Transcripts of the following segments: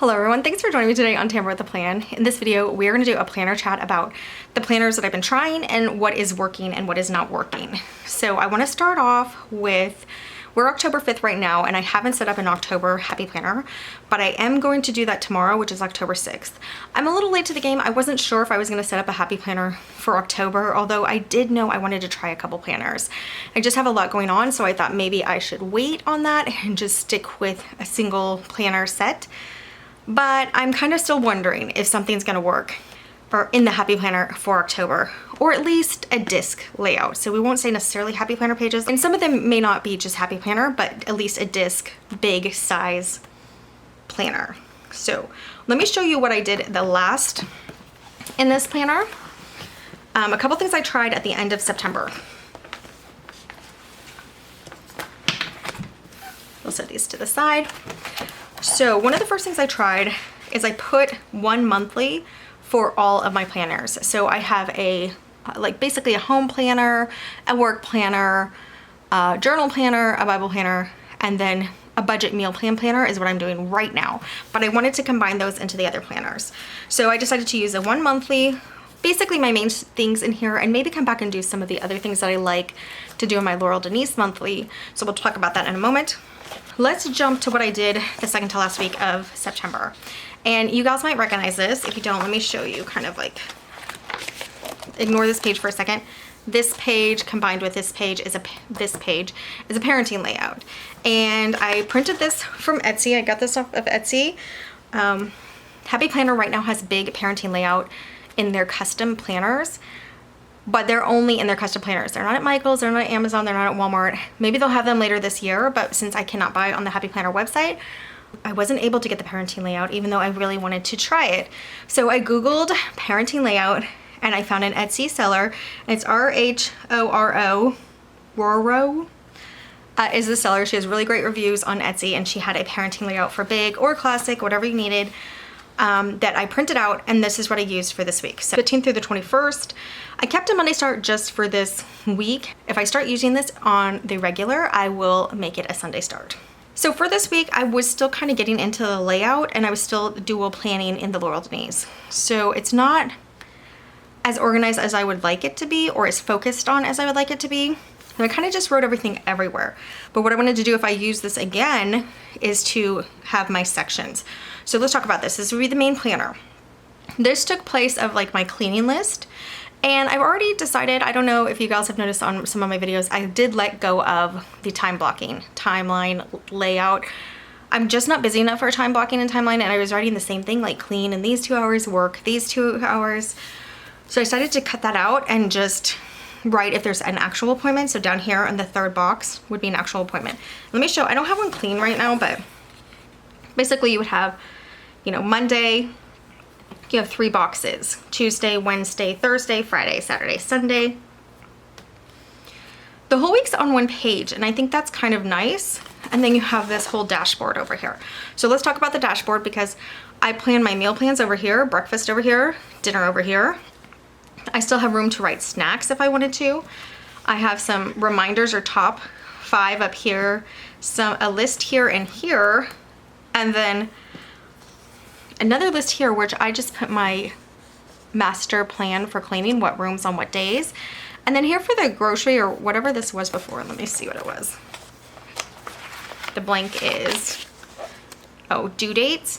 Hello everyone, thanks for joining me today on Tamara with a Plan. In this video, we're going to do a planner chat about the planners that I've been trying and what is working and what is not working. So I want to start off with, we're October 5th right now and I haven't set up an October happy planner, but I am going to do that tomorrow, which is October 6th. I'm a little late to the game. I wasn't sure if I was going to set up a happy planner for October, although I did know I wanted to try a couple planners. I just have a lot going on, so I thought maybe I should wait on that and just stick with a single planner set. But I'm kind of still wondering if something's gonna work or in the happy planner for October, or at least a disc layout. So we won't say necessarily happy planner pages, and some of them may not be just happy planner, but at least a disc big size planner. So let me show you what I did the last in this planner. A couple things I tried at the end of September. We'll set these to the side. So one of the first things I tried is I put one monthly for all of my planners. So I have a, basically a home planner, a work planner, a journal planner, a Bible planner, and then a budget meal plan planner is what I'm doing right now. But I wanted to combine those into the other planners. So I decided to use a one monthly, basically my main things in here, and maybe come back and do some of the other things that I like to do in my Laurel Denise monthly. So we'll talk about that in a moment. Let's jump to what I did the second to last week of September. And you guys might recognize this. If you don't, let me show you kind of like, ignore this page for a second. This page combined with this page is a parenting layout. And I printed this from Etsy. I got this off of Etsy. Happy Planner right now has big parenting layout in their custom planners, but they're only in their custom planners. They're not at Michael's, they're not at Amazon, they're not at Walmart. Maybe they'll have them later this year, but since I cannot buy it on the Happy Planner website, I wasn't able to get the parenting layout, even though I really wanted to try it. So I Googled parenting layout and I found an Etsy seller. It's R-H-O-R-O, Roro is the seller. She has really great reviews on Etsy, and she had a parenting layout for big or classic, whatever you needed. That I printed out, and this is what I used for this week. So 15th through the 21st. I kept a Monday start just for this week. If I start using this on the regular, I will make it a Sunday start. So for this week, I was still kind of getting into the layout, and I was still dual planning in the Laurel Denise. So it's not as organized as I would like it to be, or as focused on as I would like it to be. And I kind of just wrote everything everywhere. But what I wanted to do if I use this again is to have my sections. So let's talk about this. This would be the main planner. This took place of like my cleaning list. And I've already decided, I don't know if you guys have noticed on some of my videos, I did let go of the time blocking, timeline, layout. I'm just not busy enough for time blocking and timeline, and I was writing the same thing, like clean in these 2 hours, work these 2 hours. So I decided to cut that out and just write if there's an actual appointment. So down here in the third box would be an actual appointment. Let me show, I don't have one clean right now, but basically you would have, you know, Monday, you have 3 boxes, Tuesday, Wednesday, Thursday, Friday, Saturday, Sunday. The whole week's on one page, and I think that's kind of nice. And then you have this whole dashboard over here. So let's talk about the dashboard, because I plan my meal plans over here, breakfast over here, dinner over here. I still have room to write snacks if I wanted to. I have some reminders or top 5 up here, a list here and here, and then another list here, which I just put my master plan for cleaning, what rooms on what days. And then here for the grocery or whatever this was before, let me see what it was. The blank is, oh, due dates.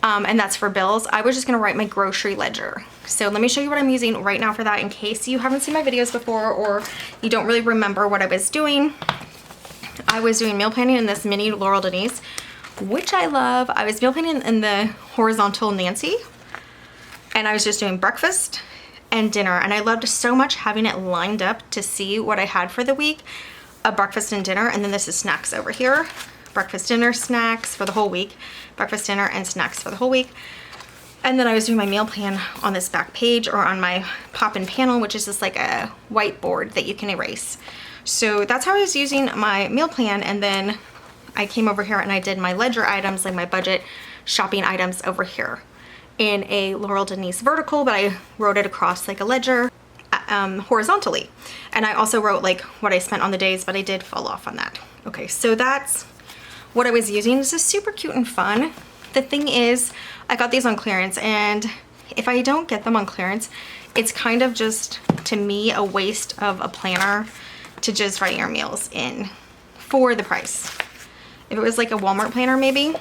And that's for bills. I was just gonna write my grocery ledger. So let me show you what I'm using right now for that, in case you haven't seen my videos before or you don't really remember what I was doing. I was doing meal planning in this mini Laurel Denise, which I love. I was meal planning in the horizontal Nancy, and I was just doing breakfast and dinner, and I loved so much having it lined up to see what I had for the week, a breakfast and dinner. And then this is snacks over here, breakfast, dinner, snacks for the whole week, breakfast, dinner, and snacks for the whole week. And then I was doing my meal plan on this back page, or on my pop-in panel, which is just like a whiteboard that you can erase. So that's how I was using my meal plan. And then I came over here and I did my ledger items, like my budget shopping items over here in a Laurel Denise vertical, but I wrote it across like a ledger horizontally. And I also wrote like what I spent on the days, but I did fall off on that. Okay, so that's what I was using. This is super cute and fun. The thing is, I got these on clearance, and if I don't get them on clearance, it's kind of just, to me, a waste of a planner to just write your meals in for the price. If it was like a Walmart planner maybe.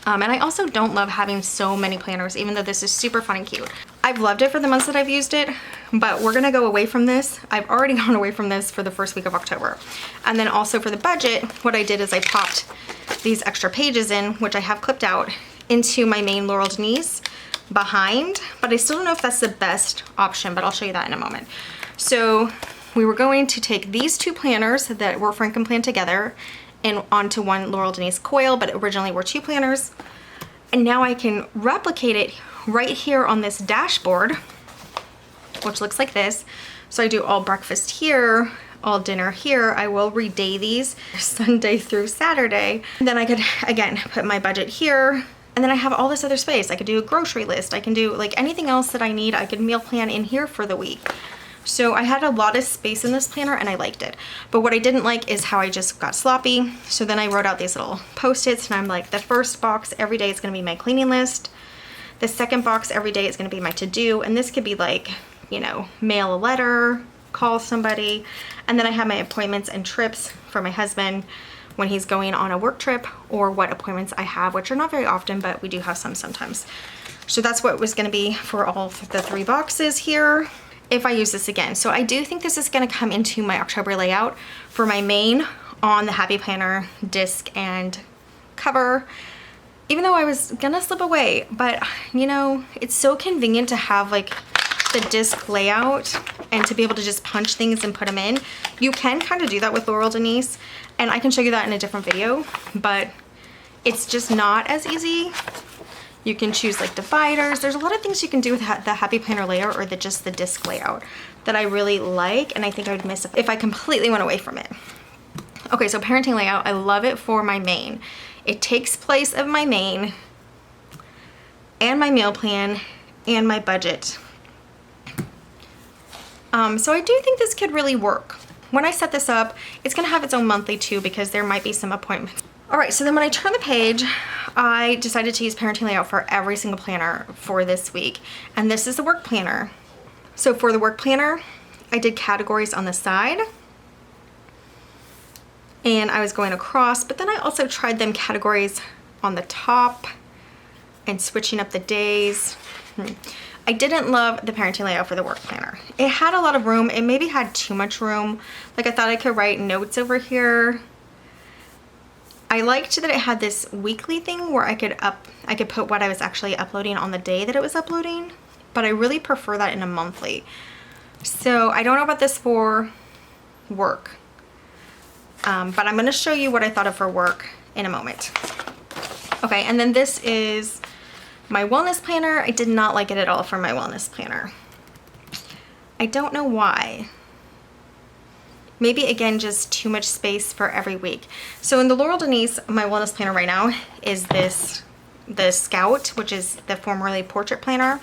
And I also don't love having so many planners, even though this is super fun and cute. I've loved it for the months that I've used it, but we're gonna go away from this. I've already gone away from this for the first week of October. And then also for the budget, what I did is I popped these extra pages in, which I have clipped out, into my main Laurel Denise behind, but I still don't know if that's the best option, but I'll show you that in a moment. So we were going to take these two planners that were Franken planned together and onto one Laurel Denise coil, but originally were two planners. And now I can replicate it right here on this dashboard, which looks like this. So I do all breakfast here, all dinner here. I will reday these Sunday through Saturday. And then I could, again, put my budget here. And then I have all this other space. I could do a grocery list. I can do like anything else that I need. I could meal plan in here for the week. So I had a lot of space in this planner and I liked it. But what I didn't like is how I just got sloppy. So then I wrote out these little Post-its and I'm like, the first box every day is gonna be my cleaning list. The second box every day is gonna be my to-do. And this could be like, you know, mail a letter, call somebody. And then I have my appointments and trips for my husband when he's going on a work trip, or what appointments I have, which are not very often, but we do have some sometimes. So that's what it was gonna be for all the 3 boxes here if I use this again. So I do think this is gonna come into my October layout for my main on the Happy Planner disc and cover, even though I was gonna slip away. But you know, it's so convenient to have like the disc layout and to be able to just punch things and put them in. You can kind of do that with Laurel Denise, and I can show you that in a different video, but it's just not as easy. You can choose like dividers. There's a lot of things you can do with the Happy Planner layout, or just the disc layout, that I really like, and I think I would miss if I completely went away from it. Okay, so parenting layout, I love it for my main. It takes place of my main and my meal plan and my budget. So I do think this could really work. When I set this up, it's gonna have its own monthly too, because there might be some appointments. All right, so then when I turn the page, I decided to use parenting layout for every single planner for this week. And this is the work planner. So for the work planner, I did categories on the side. And I was going across, but then I also tried them categories on the top and switching up the days. I didn't love the parenting layout for the work planner. It had a lot of room. It maybe had too much room. Like I thought I could write notes over here. I liked that it had this weekly thing where I could put what I was actually uploading on the day that it was uploading, but I really prefer that in a monthly. So I don't know about this for work, but I'm gonna show you what I thought of for work in a moment. Okay, and then this is my wellness planner. I did not like it at all for my wellness planner. I don't know why. Maybe again, just too much space for every week. So in the Laurel Denise, my wellness planner right now is the Scout, which is the formerly Portrait planner.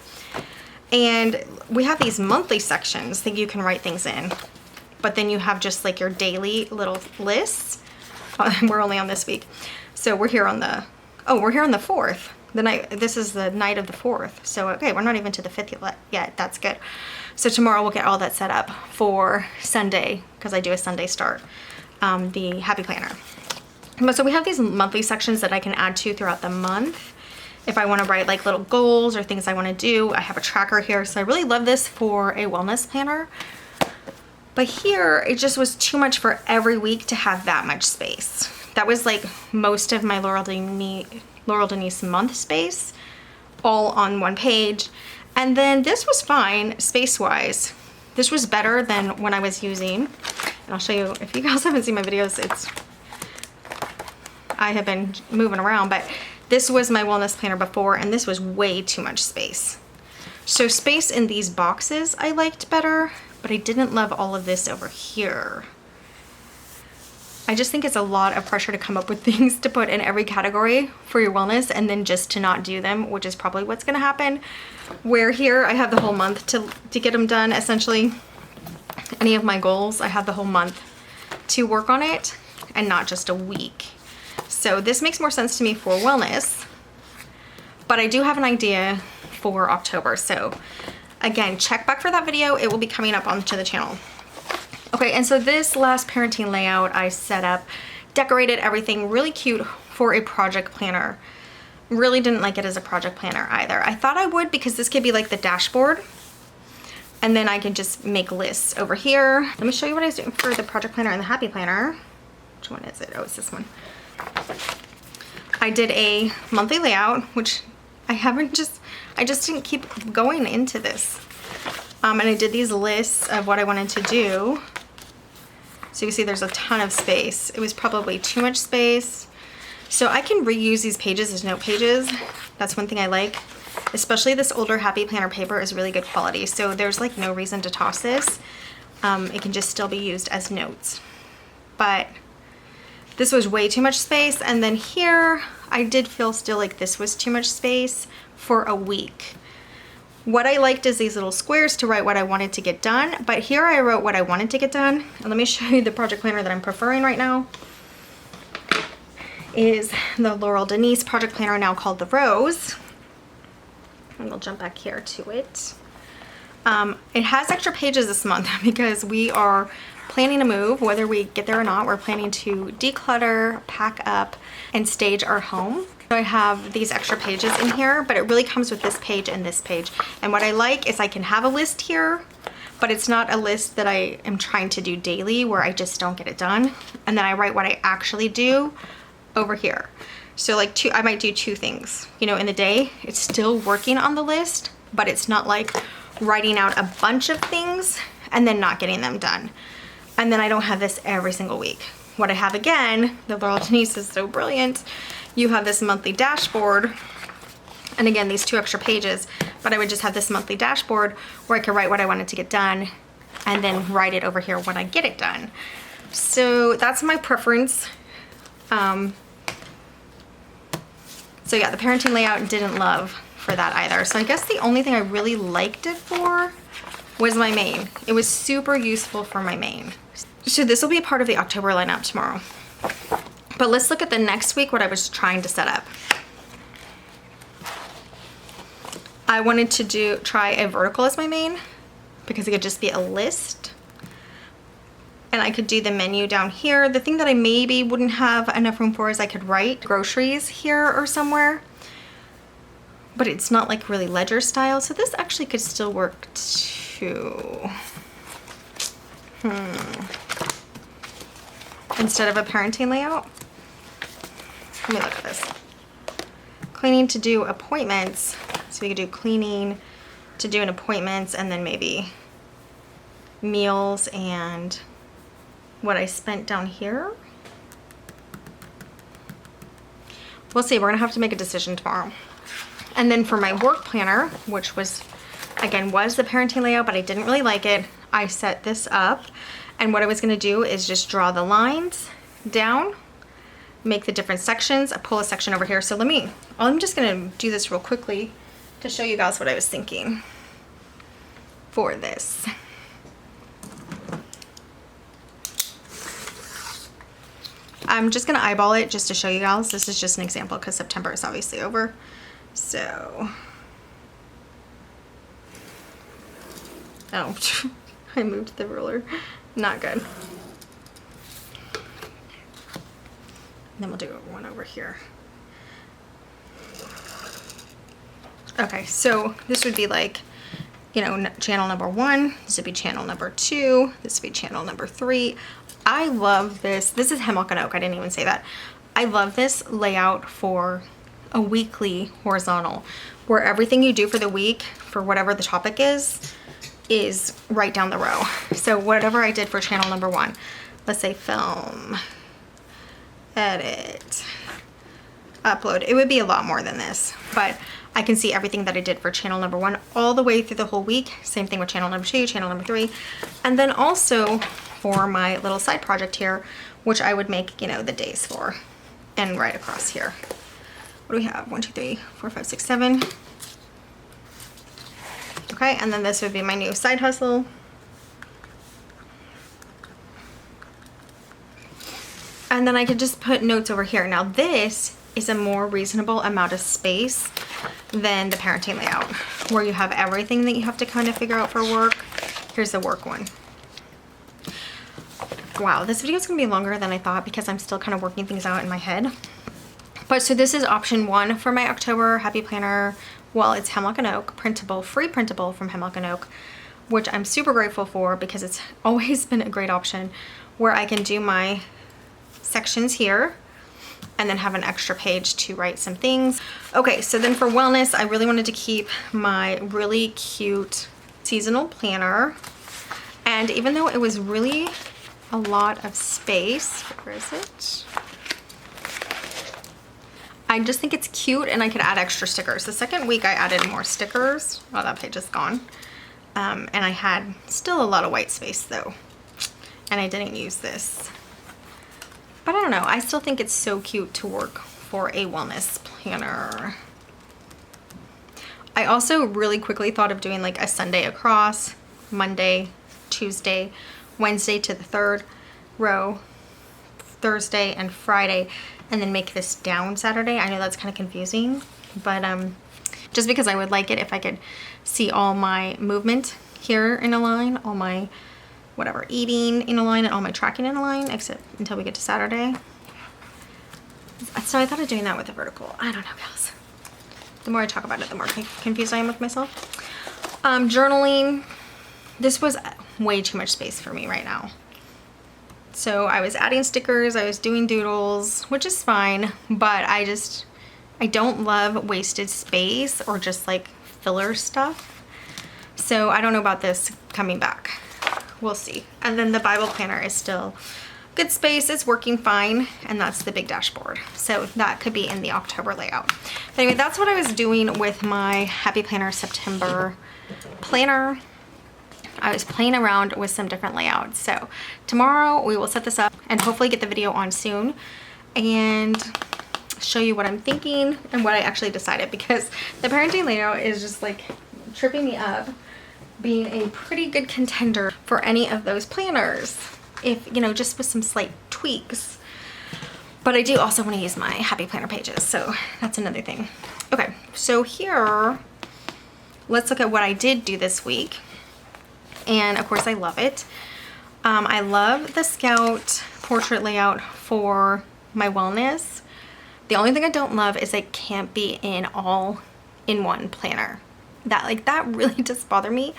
And we have these monthly sections that you can write things in, but then you have just like your daily little lists. We're only on this week. So we're here on the 4th. This is the night of the 4th. So, okay, we're not even to the 5th yet. That's good. So tomorrow we'll get all that set up for Sunday, because I do a Sunday start, the Happy Planner. So we have these monthly sections that I can add to throughout the month. If I want to write like little goals or things I want to do, I have a tracker here. So I really love this for a wellness planner. But here, it just was too much for every week to have that much space. That was like most of my Laurel Denise month space, all on one page. And then this was fine space-wise. This was better than when I was using, and I'll show you, if you guys haven't seen my videos, I have been moving around, but this was my wellness planner before, and this was way too much space. So space in these boxes I liked better, but I didn't love all of this over here. I just think it's a lot of pressure to come up with things to put in every category for your wellness and then just to not do them, which is probably what's gonna happen. Where here I have the whole month to get them done, essentially. Any of my goals, I have the whole month to work on it and not just a week. So this makes more sense to me for wellness. but I do have an idea for October. So again, check back for that video. It will be coming up onto the channel. Okay, and so this last parenting layout I set up, decorated everything really cute for a project planner. Really didn't like it as a project planner either. I thought I would because this could be like the dashboard, and then I can just make lists over here. Let me show you what I was doing for the project planner and the happy planner. Which one is it? Oh, it's this one. I did a monthly layout, which I just didn't keep going into this. And I did these lists of what I wanted to do. So you see there's a ton of space. It was probably too much space. So I can reuse these pages as note pages. That's one thing I like. Especially this older Happy Planner paper is really good quality. So there's like no reason to toss this. It can just still be used as notes. But this was way too much space. And then here, I did feel still like this was too much space for a week. What I liked is these little squares to write what I wanted to get done, but here I wrote what I wanted to get done. And let me show you the project planner that I'm preferring right now. Is the Laurel Denise project planner, now called the Rose. And we'll jump back here to it. It has extra pages this month because we are planning to move. Whether we get there or not, we're planning to declutter, pack up, and stage our home. So I have these extra pages in here, but it really comes with this page and this page. And what I like is I can have a list here, but it's not a list that I am trying to do daily where I just don't get it done. And then I write what I actually do over here. So like I might do two things, you know, in the day. It's still working on the list, but it's not like writing out a bunch of things and then not getting them done. And then I don't have this every single week. What I have again, the Laurel Denise is so brilliant. You have this monthly dashboard, and again, these two extra pages, but I would just have this monthly dashboard where I could write what I wanted to get done and then write it over here when I get it done. So that's my preference. So yeah, the parenting layout didn't love for that either. So I guess the only thing I really liked it for was my mane. It was super useful for my mane. So this will be a part of the October lineup tomorrow. But let's look at the next week, what I was trying to set up. I wanted to try a vertical as my main because it could just be a list. And I could do the menu down here. The thing that I maybe wouldn't have enough room for is I could write groceries here or somewhere. But it's not like really ledger style, so this actually could still work too. Instead of a parenting layout. Let me look at this. Cleaning to do appointments. So we could do cleaning to do an appointments, and then maybe meals and what I spent down here. We'll see. We're gonna have to make a decision tomorrow. And then for my work planner, which was, again, was the parenting layout, but I didn't really like it. I set this up, and what I was gonna do is just draw the lines down, make the different sections, pull a section over here. So I'm just gonna do this real quickly to show you guys what I was thinking for this. I'm just gonna eyeball it just to show you guys. This is just an example because September is obviously over. So, oh, I moved the ruler. Not good. Then we'll do one over here. Okay, so this would be like, you know, channel number 1. This would be channel number 2. This would be channel number 3. I love this. This is Hemlock and Oak. I didn't even say that. I love this layout for a weekly horizontal, where everything you do for the week, for whatever the topic is right down the row. So whatever I did for channel number 1, let's say film, edit, upload. It would be a lot more than this, but I can see everything that I did for channel number 1 all the way through the whole week. Same thing with channel number 2, channel number 3. And then also for my little side project here, which I would make, you know, the days for, and right across here. What do we have? 1, 2, 3, 4, 5, 6, 7. Okay, and then this would be my new side hustle. And then I could just put notes over here. Now this is a more reasonable amount of space than the parenting layout, where you have everything that you have to kind of figure out for work. Here's the work one. Wow, this video is gonna be longer than I thought because I'm still kind of working things out in my head. But so this is option 1 for my October Happy Planner. Well, it's Hemlock and Oak, printable, free printable from Hemlock and Oak, which I'm super grateful for because it's always been a great option, where I can do my sections here and then have an extra page to write some things. Okay, so then for wellness, I really wanted to keep my really cute seasonal planner. And even though it was really a lot of space, where is it? I just think it's cute and I could add extra stickers. The second week I added more stickers. Oh, that page is gone. And I had still a lot of white space though. And I didn't use this. But I don't know, I still think it's so cute to work for a wellness planner. I also really quickly thought of doing like a Sunday across, Monday, Tuesday, Wednesday to the 3rd row, Thursday and Friday, and then make this down Saturday. I know that's kind of confusing, but just because I would like it if I could see all my movement here in a line, all my whatever eating in a line, and all my tracking in a line, except until we get to Saturday. So I thought of doing that with the vertical. I don't know, guys. The more I talk about it, the more confused I am with myself. Journaling. This was way too much space for me right now. So I was adding stickers, I was doing doodles, which is fine, but I don't love wasted space or just like filler stuff. So I don't know about this coming back. We'll see. And then the Bible planner is still good space, it's working fine, and that's the big dashboard. So that could be in the October layout. But anyway, that's what I was doing with my Happy Planner September planner. I was playing around with some different layouts. So tomorrow we will set this up and hopefully get the video on soon and show you what I'm thinking and what I actually decided, because the parenting layout is just like tripping me up, being a pretty good contender for any of those planners, if you know, just with some slight tweaks. But I do also want to use my Happy Planner pages, so that's another thing. Okay, so here let's look at what I did do this week. And of course I love it. I love the Scout portrait layout for my wellness. The only thing I don't love is it can't be in all in one planner. That really does bother me.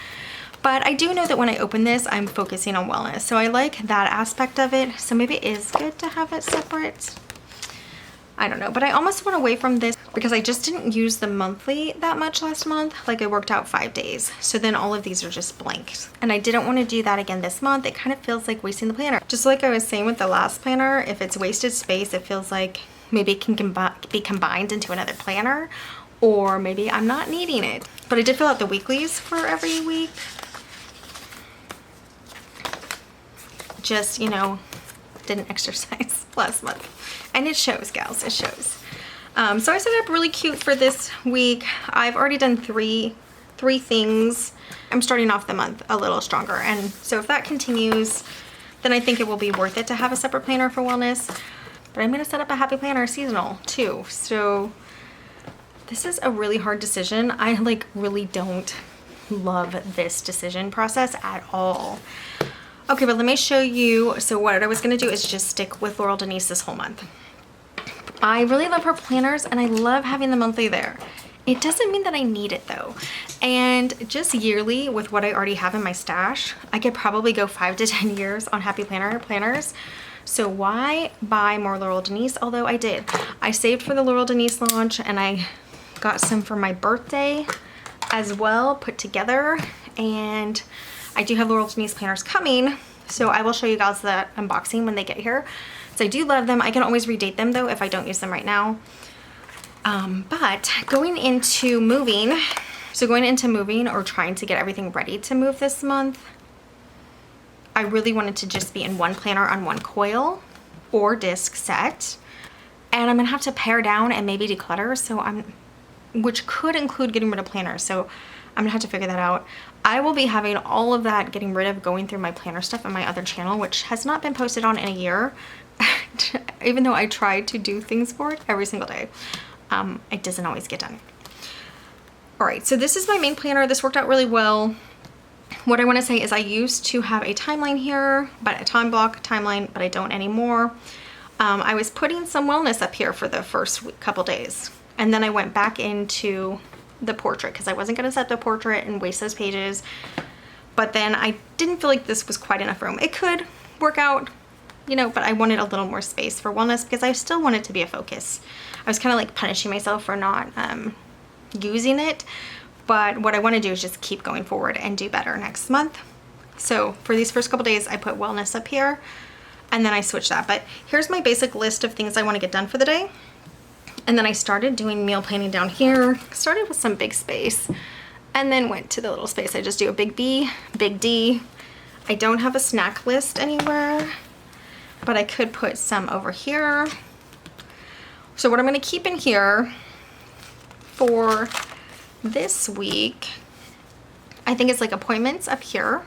But I do know that when I open this, I'm focusing on wellness. So I like that aspect of it. So maybe it is good to have it separate. I don't know, but I almost went away from this because I just didn't use the monthly that much last month. Like I worked out 5 days. So then all of these are just blank. And I didn't want to do that again this month. It kind of feels like wasting the planner. Just like I was saying with the last planner, if it's wasted space, it feels like maybe it can be combined into another planner, or maybe I'm not needing it. But I did fill out the weeklies for every week. Just, you know, didn't exercise last month. And it shows, gals, it shows. So I set up really cute for this week. I've already done three things. I'm starting off the month a little stronger. And so if that continues, then I think it will be worth it to have a separate planner for wellness. But I'm gonna set up a Happy Planner seasonal too. So this is a really hard decision. I like really don't love this decision process at all. Okay, but let me show you. So what I was gonna do is just stick with Laurel Denise this whole month. I really love her planners and I love having the monthly there. It doesn't mean that I need it though. And just yearly with what I already have in my stash, I could probably go 5 to 10 years on Happy Planner planners. So why buy more Laurel Denise? Although I did. I saved for the Laurel Denise launch and I got some for my birthday as well put together. And I do have Laurel Denise planners coming. So I will show you guys the unboxing when they get here. So I do love them. I can always redate them though if I don't use them right now. But going into moving or trying to get everything ready to move this month, I really wanted to just be in one planner on one coil or disc set. And I'm gonna have to pare down and maybe declutter. So which could include getting rid of planners. So I'm gonna have to figure that out. I will be having all of that getting rid of going through my planner stuff on my other channel, which has not been posted on in a year. Even though I try to do things for it every single day. It doesn't always get done. All right, so this is my main planner. This worked out really well. What I want to say is I used to have a timeline here, but a time block timeline, but I don't anymore. I was putting some wellness up here for the first couple days. And then I went back into the portrait because I wasn't going to set the portrait and waste those pages. But then I didn't feel like this was quite enough room. It could work out, you know, but I wanted a little more space for wellness because I still wanted to be a focus. I was kind of like punishing myself for not using it. But what I want to do is just keep going forward and do better next month. So for these first couple days, I put wellness up here and then I switched that. But here's my basic list of things I want to get done for the day. And then I started doing meal planning down here. Started with some big space and then went to the little space. I just do a big B, big D. I don't have a snack list anywhere, but I could put some over here. So what I'm going to keep in here for this week, I think it's like appointments up here.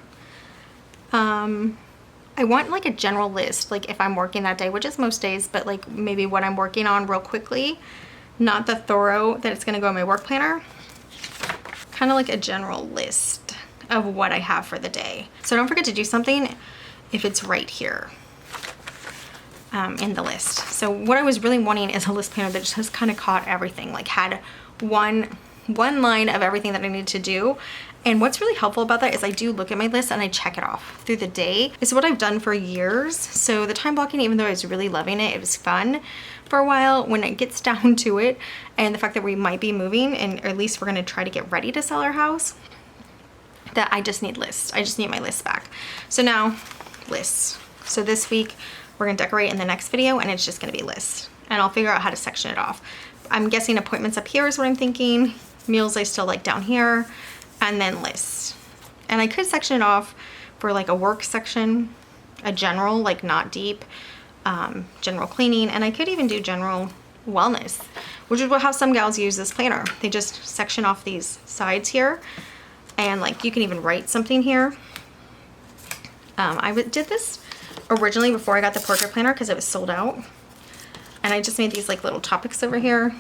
I want like a general list, like if I'm working that day, which is most days, but like maybe what I'm working on real quickly, not the thorough that it's going to go in my work planner. Kind of like a general list of what I have for the day. So don't forget to do something if it's right here in the list. So what I was really wanting is a list planner that just kind of caught everything, like had one line of everything that I need to do. And what's really helpful about that is I do look at my list and I check it off through the day. It's what I've done for years. So the time blocking, even though I was really loving it, it was fun for a while. When it gets down to it, and the fact that we might be moving, and or at least we're gonna try to get ready to sell our house, that I just need lists. I just need my list back. So now, lists. So this week, we're gonna decorate in the next video and it's just gonna be lists. And I'll figure out how to section it off. I'm guessing appointments up here is what I'm thinking. Meals I still like down here. And then lists. And I could section it off for like a work section, a general, like not deep, general cleaning. And I could even do general wellness, which is how some gals use this planner. They just section off these sides here. And like you can even write something here. I did this originally before I got the portrait planner because it was sold out. And I just made these like little topics over here.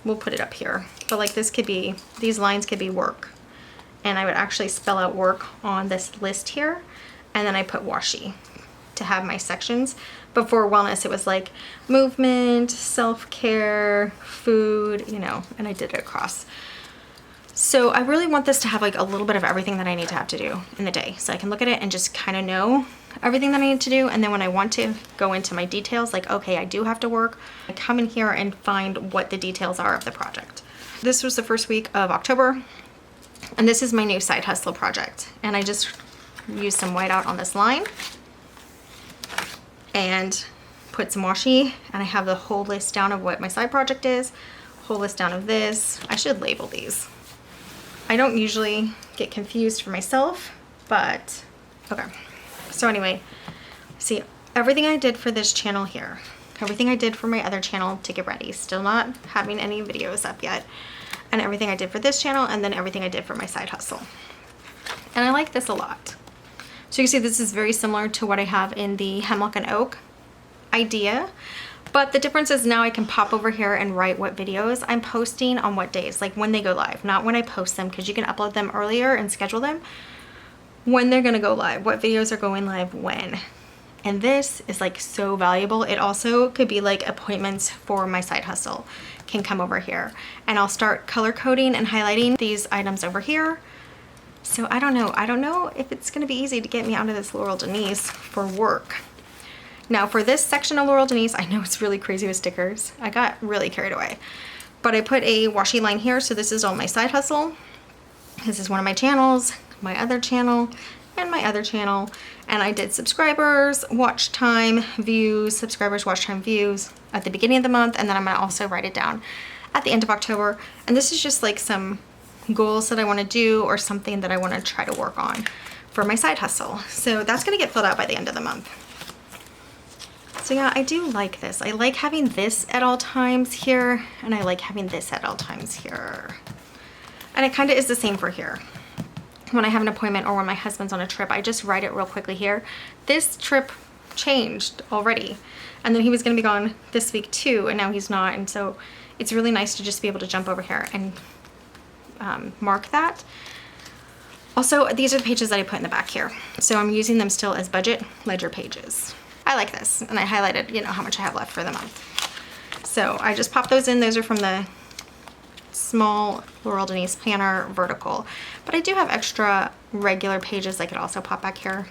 We'll put it up here. But like this could be, these lines could be work. And I would actually spell out work on this list here. And then I put washi to have my sections. But for wellness, it was like movement, self-care, food, you know, and I did it across. So I really want this to have like a little bit of everything that I need to have to do in the day. So I can look at it and just kind of know everything that I need to do. And then when I want to go into my details, like, okay, I do have to work, I come in here and find what the details are of the project. This was the first week of October, and this is my new side hustle project. And I just used some whiteout on this line and put some washi, and I have the whole list down of what my side project is, whole list down of this. I should label these. I don't usually get confused for myself, but okay. So anyway, see everything I did for this channel here, everything I did for my other channel to get ready, still not having any videos up yet, and everything I did for this channel, and then everything I did for my side hustle. And I like this a lot. So you can see this is very similar to what I have in the Hemlock and Oak idea, but the difference is now I can pop over here and write what videos I'm posting on what days, like when they go live, not when I post them, because you can upload them earlier and schedule them. When they're gonna go live, what videos are going live when. And this is like so valuable. It also could be like appointments for my side hustle can come over here, and I'll start color coding and highlighting these items over here. So I don't know if it's gonna be easy to get me out of this Laurel Denise for work. Now for this section of Laurel Denise, I know it's really crazy with stickers. I got really carried away, but I put a washi line here. So this is all my side hustle. This is one of my channels, my other channel, and my other channel. And I did subscribers, watch time, views, subscribers, watch time, views at the beginning of the month. And then I'm gonna also write it down at the end of October. And this is just like some goals that I wanna do or something that I wanna try to work on for my side hustle. So that's gonna get filled out by the end of the month. So yeah, I do like this. I like having this at all times here, and I like having this at all times here. And it kind of is the same for here. When I have an appointment or when my husband's on a trip, I just write it real quickly here. This trip changed already, and then he was gonna be gone this week too, and now he's not, and so it's really nice to just be able to jump over here and mark that. Also, these are the pages that I put in the back here. So I'm using them still as budget ledger pages. I like this, and I highlighted, you know, how much I have left for the month. So I just popped those in. Those are from the small Laurel Denise planner vertical. But I do have extra regular pages I could also pop back here.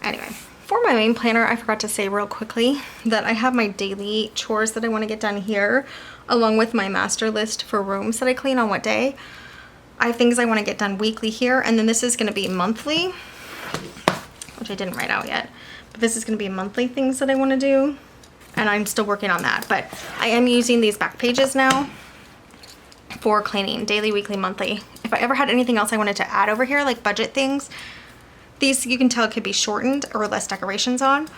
Anyway, for my main planner, I forgot to say real quickly that I have my daily chores that I want to get done here, along with my master list for rooms that I clean on what day. I have things I want to get done weekly here, and then this is going to be monthly, which I didn't write out yet. But this is going to be monthly things that I want to do, and I'm still working on that. But I am using these back pages now for cleaning, daily, weekly, monthly. If I ever had anything else I wanted to add over here, like budget things, these you can tell could be shortened or less decorations on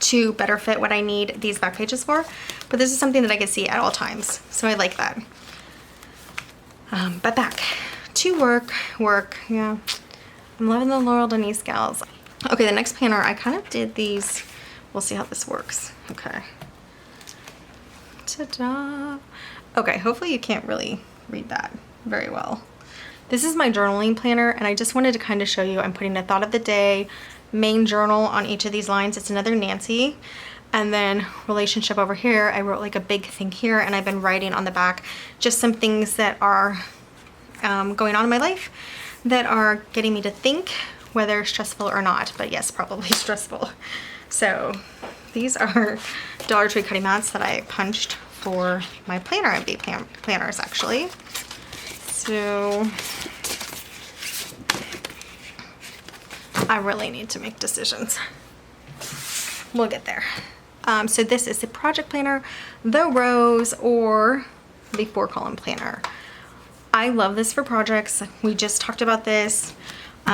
to better fit what I need these back pages for. But this is something that I can see at all times, so I like that. But back to work, yeah. I'm loving the Laurel Denise gals. Okay, the next planner, I kind of did these. We'll see how this works. Okay. Ta-da. Okay, hopefully you can't really read that very well. This is my journaling planner, and I just wanted to kind of show you, I'm putting a thought of the day, main journal on each of these lines. It's another Nancy. And then relationship over here, I wrote like a big thing here, and I've been writing on the back just some things that are going on in my life that are getting me to think, whether stressful or not. But yes, probably stressful. So these are Dollar Tree cutting mats that I punched for my planner MD planners actually. So I really need to make decisions. We'll get there. So this is the project planner, the rows, or the 4-column planner. I love this for projects. We just talked about this.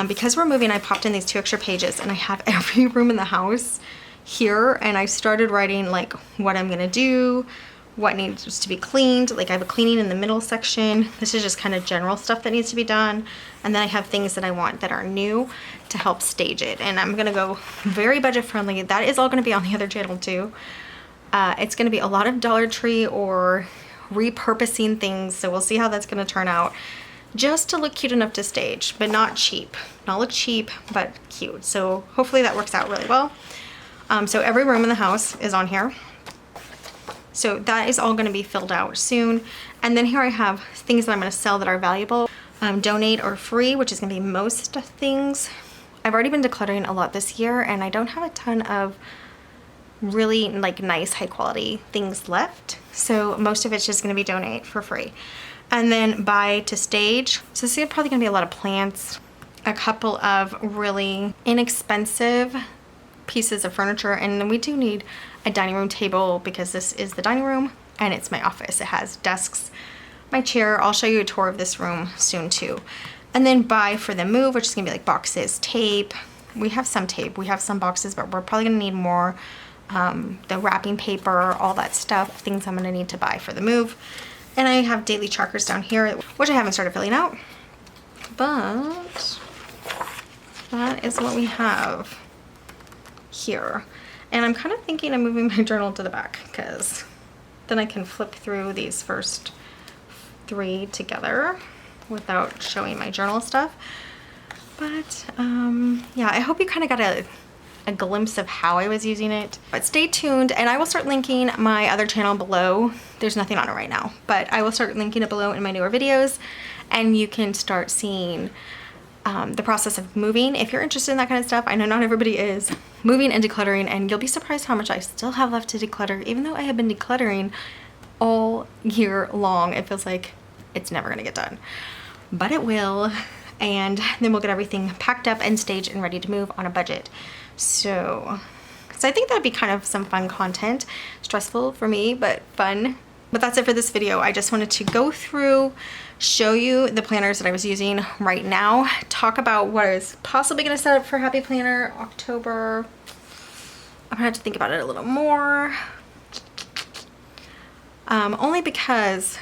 Because we're moving, I popped in these 2 extra pages, and I have every room in the house here, and I started writing like what I'm gonna do, what needs to be cleaned. Like I have a cleaning in the middle section. This is just kind of general stuff that needs to be done. And then I have things that I want that are new to help stage it. And I'm gonna go very budget friendly. That is all gonna be on the other channel too. It's gonna be a lot of Dollar Tree or repurposing things. So we'll see how that's gonna turn out. Just to look cute enough to stage, but not cheap. Not look cheap, but cute. So hopefully that works out really well. So every room in the house is on here. So that is all going to be filled out soon. And then here I have things that I'm going to sell that are valuable. Donate or free, which is going to be most things. I've already been decluttering a lot this year, and I don't have a ton of really like nice high quality things left. So most of it's just going to be donate for free. And then buy to stage. So this is probably going to be a lot of plants, a couple of really inexpensive pieces of furniture, and then we do need a dining room table because this is the dining room and it's my office. It has desks, my chair. I'll show you a tour of this room soon too. And then buy for the move, which is gonna be like boxes, tape. We have some tape, we have some boxes, but we're probably gonna need more. The wrapping paper, all that stuff, things I'm gonna need to buy for the move. And I have daily trackers down here, which I haven't started filling out, but that is what we have here. And I'm kind of thinking of moving my journal to the back because then I can flip through these first 3 together without showing my journal stuff. But yeah, I hope you kind of got a glimpse of how I was using it. But stay tuned, and I will start linking my other channel below. There's nothing on it right now, but I will start linking it below in my newer videos, and you can start seeing the process of moving if you're interested in that kind of stuff. I know not everybody is. Moving and decluttering, and you'll be surprised how much I still have left to declutter, even though I have been decluttering all year long. It feels like it's never gonna get done, but it will. And then we'll get everything packed up and staged and ready to move on a budget. So I think that'd be kind of some fun content. Stressful for me, but fun. But that's it for this video. I just wanted to go through, show you the planners that I was using right now, talk about what I was possibly gonna set up for Happy Planner October. I'm gonna have to think about it a little more. Only because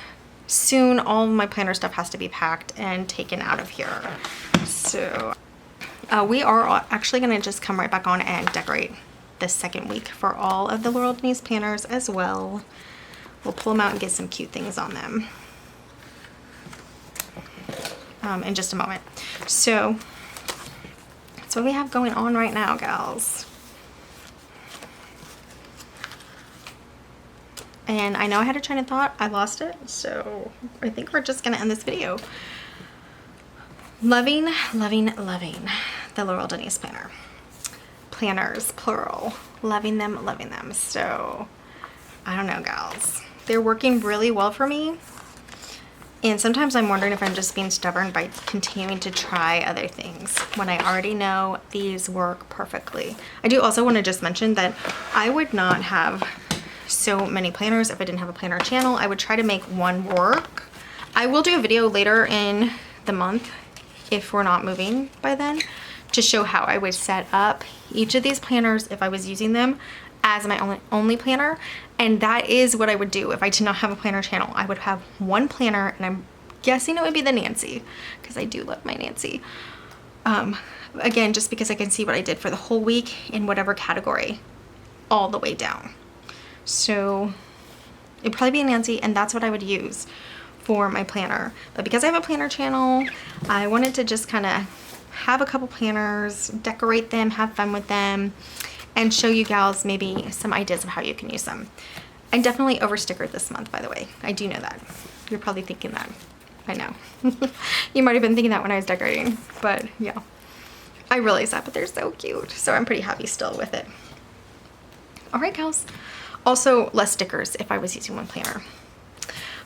soon all of my planner stuff has to be packed and taken out of here. So we are actually gonna just come right back on and decorate the second week for all of the Laurel Denise planners as well. We'll pull them out and get some cute things on them. in just a moment. So that's what we have going on right now, gals. And I know I had a train of thought, I lost it, so I think we're just gonna end this video. Loving, loving, loving the Laurel Denise planner. Planners, plural. Loving them, loving them. So, I don't know, gals. They're working really well for me. And sometimes I'm wondering if I'm just being stubborn by continuing to try other things when I already know these work perfectly. I do also want to just mention that I would not have so many planners if I didn't have a planner channel. I would try to make one work. I will do a video later in the month if we're not moving by then to show how I would set up each of these planners if I was using them as my only planner. And that is what I would do if I did not have a planner channel. I would have one planner, and I'm guessing it would be the Nancy, because I do love my Nancy. Again, just because I can see what I did for the whole week in whatever category all the way down. So it'd probably be a Nancy, and that's what I would use for my planner. But because I have a planner channel, I wanted to just kind of have a couple planners, decorate them, have fun with them, and show you gals maybe some ideas of how you can use them. I definitely over stickered this month, by the way. I do know that. You're probably thinking that. I know. You might have been thinking that when I was decorating, but yeah. I realize that, but they're so cute. So I'm pretty happy still with it. All right, gals. Also, less stickers if I was using one planner.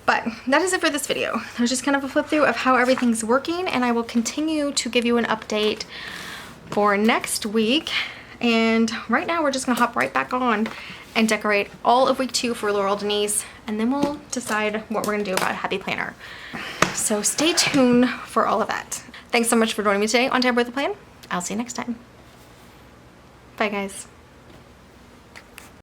But that is it for this video. That was just kind of a flip through of how everything's working, and I will continue to give you an update for next week. And right now we're just gonna hop right back on and decorate all of week 2 for Laurel Denise, and then we'll decide what we're gonna do about Happy Planner. So stay tuned for all of that. Thanks so much for joining me today on Tamper with a Plan. I'll see you next time. Bye, guys.